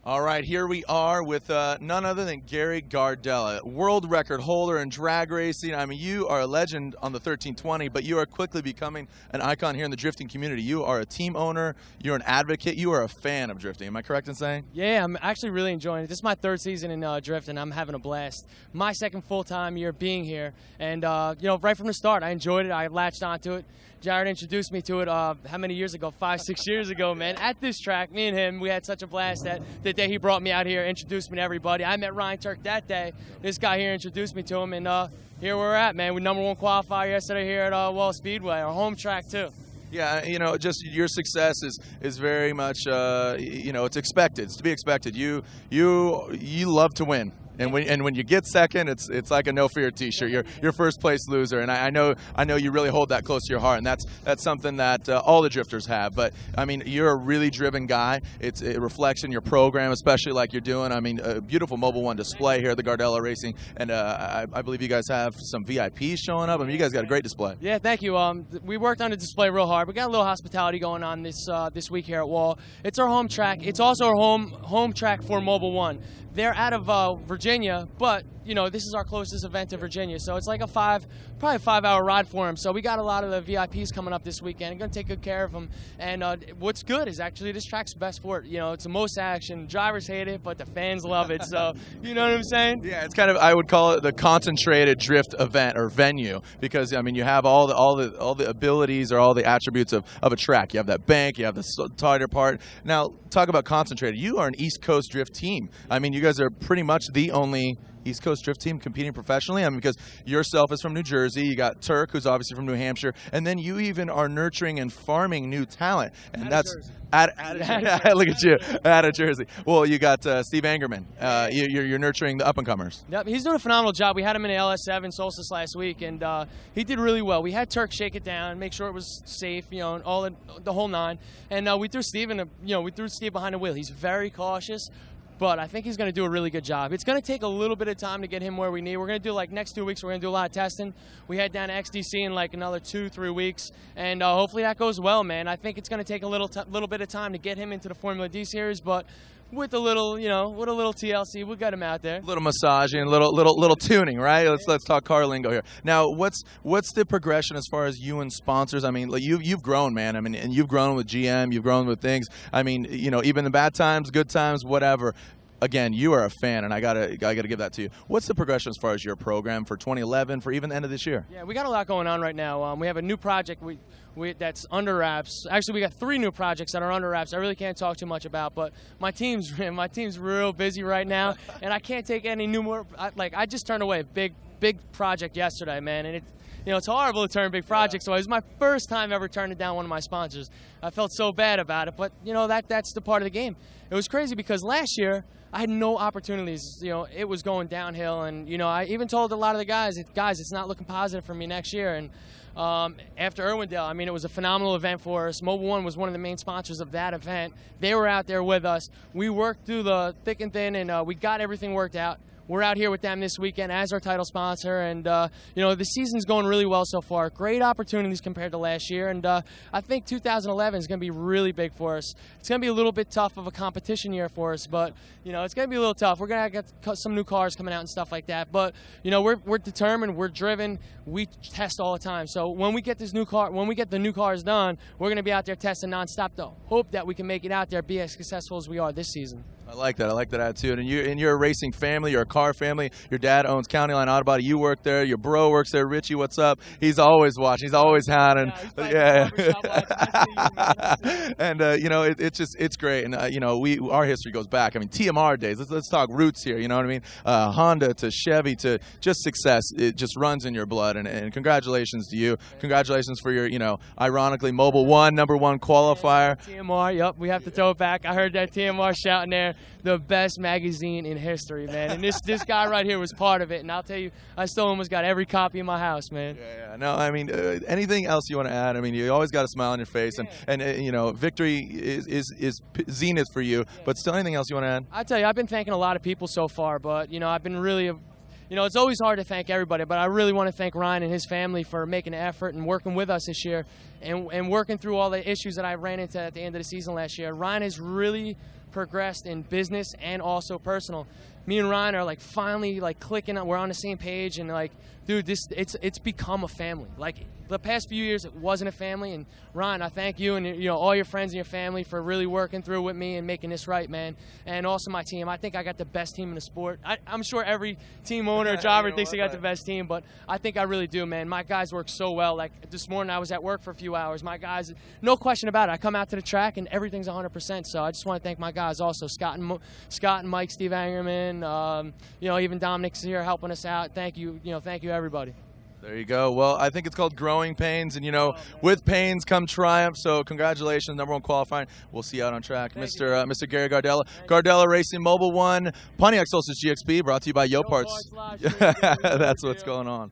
All right, here we are with none other than Gary Gardella, world record holder in drag racing. I mean, you are a legend on the 1320, but you are quickly becoming an icon here in the drifting community. You are a team owner, you're an advocate, you are a fan of drifting. Am I correct in saying? Yeah, I'm actually really enjoying it. This is my third season in drift, and I'm having a blast. My second full-time year being here, and right from the start, I enjoyed it. I latched onto it. Jarod introduced me to it how many years ago? 5, 6 years ago, man. At this track, me and him, we had such a blast that the day he brought me out here, introduced me to everybody. I met Ryan Turk that day. This guy here introduced me to him, and here we're at, man. We #1 qualifier yesterday here at Wall Speedway, our home track too. Yeah, just your success is very much, it's expected. It's to be expected. You love to win. And when you get second, it's like a no fear T-shirt. You're first place loser, and I know you really hold that close to your heart, and that's something that all the drifters have. But I mean, you're a really driven guy. It reflects in your program, especially like you're doing. I mean, a beautiful Mobile One display here at the Gardella Racing, and I believe you guys have some VIPs showing up. I mean, you guys got a great display. Yeah, thank you. We worked on the display real hard. We got a little hospitality going on this week here at Wall. It's our home track. It's also our home track for Mobile One. They're out of Virginia, but this is our closest event to Virginia, so it's like probably a 5-hour ride for them. So we got a lot of the VIPs coming up this weekend. I'm going to take good care of them. And what's good is actually this track's best for it. It's the most action. Drivers hate it, but the fans love it. So you know what I'm saying? Yeah, it's kind of, I would call it the concentrated drift event or venue, because I mean you have all the abilities or all the attributes of a track. You have that bank, you have the tighter part. Now talk about concentrated. You are an East Coast drift team. I mean, you guys are pretty much the only East Coast drift team competing professionally. I mean, because yourself is from New Jersey, you got Turk, who's obviously from New Hampshire, and then you even are nurturing and farming new talent, and look at you, out of Jersey. Well, you got Steve Angerman. You're nurturing the up and comers. Yep, he's doing a phenomenal job. We had him in the LS7 Solstice last week, and he did really well. We had Turk shake it down, make sure it was safe, and all the whole nine. And we threw Steve behind the wheel. He's very cautious, but I think he's going to do a really good job. It's going to take a little bit of time to get him where we need. We're going to do, like, next 2 weeks, we're going to do a lot of testing. We head down to XDC in, like, another 2-3 weeks, and hopefully that goes well, man. I think it's going to take a little bit of time to get him into the Formula D Series, but with a little, with a little TLC, we'll get him out there. A little massaging, a little tuning, right? Let's talk car lingo here. Now, what's the progression as far as you and sponsors? I mean, like you've grown, man. I mean, and you've grown with GM, you've grown with things. I mean, even the bad times, good times, whatever. Again, you are a fan, and I gotta give that to you. What's the progression as far as your program for 2011, for even the end of this year? Yeah, we got a lot going on right now. We have a new project that's under wraps. Actually, we got 3 new projects that are under wraps. I really can't talk too much about, but my team's real busy right now, and I can't take any more. I just turned away a big project yesterday, man, and it's horrible to turn big projects. So it was my first time ever turning down one of my sponsors. I felt so bad about it, but that's the part of the game. It was crazy because last year I had no opportunities. It was going downhill, and I even told a lot of the guys, it's not looking positive for me next year. And after Irwindale, I mean, it was a phenomenal event for us. Mobile One was one of the main sponsors of that event. They were out there with us. We worked through the thick and thin, and we got everything worked out. We're out here with them this weekend as our title sponsor, and the season's going really well so far. Great opportunities compared to last year, and I think 2011 is going to be really big for us. It's going to be a little bit tough of a competition year for us, but it's going to be a little tough. We're going to get some new cars coming out and stuff like that, but we're determined, we're driven, we test all the time. So when we get the new cars done, we're going to be out there testing nonstop. To hope that we can make it out there, be as successful as we are this season. I like that. I like that attitude. And you're a racing family. You're a car family. Your dad owns County Line Auto Body. You work there. Your bro works there. Richie, what's up? He's always watching. He's always hounding. Yeah. And it's great. And our history goes back. I mean, TMR days. Let's talk roots here. You know what I mean? Honda to Chevy to just success. It just runs in your blood. And congratulations to you. Congratulations for your ironically Mobile One #1 qualifier. TMR. Yep. We have to throw it back. I heard that TMR shouting there. The best magazine in history, man. And this guy right here was part of it. And I'll tell you, I still almost got every copy in my house, man. Yeah. No, I mean, anything else you want to add? I mean, you always got a smile on your face, and victory is zenith for you. But still, anything else you want to add? I tell you, I've been thanking a lot of people so far, but I've been really. It's always hard to thank everybody, but I really want to thank Ryan and his family for making an effort and working with us this year and working through all the issues that I ran into at the end of the season last year. Ryan has really, progressed in business and also personal. Me and Ryan are like finally like clicking. We're on the same page, and like, dude, it's become a family. Like the past few years, it wasn't a family. And Ryan, I thank you and all your friends and your family for really working through with me and making this right, man. And also my team. I think I got the best team in the sport. I'm sure every team owner or driver thinks they got the best team, but I think I really do, man. My guys work so well. Like this morning, I was at work for a few hours. My guys, no question about it. I come out to the track and everything's 100%. So I just want to thank my guys also, Scott and Mike, Steve Angerman. Even Dominic's here helping us out. Thank you. Thank you, everybody. There you go. Well, I think it's called growing pains, and with pains come triumph. So congratulations, #1 qualifying. We'll see you out on track, Mr. Gary Gardella. Gardella Racing Mobile 1, Pontiac Solstice GXB, brought to you by Yo Parts. That's what's going on.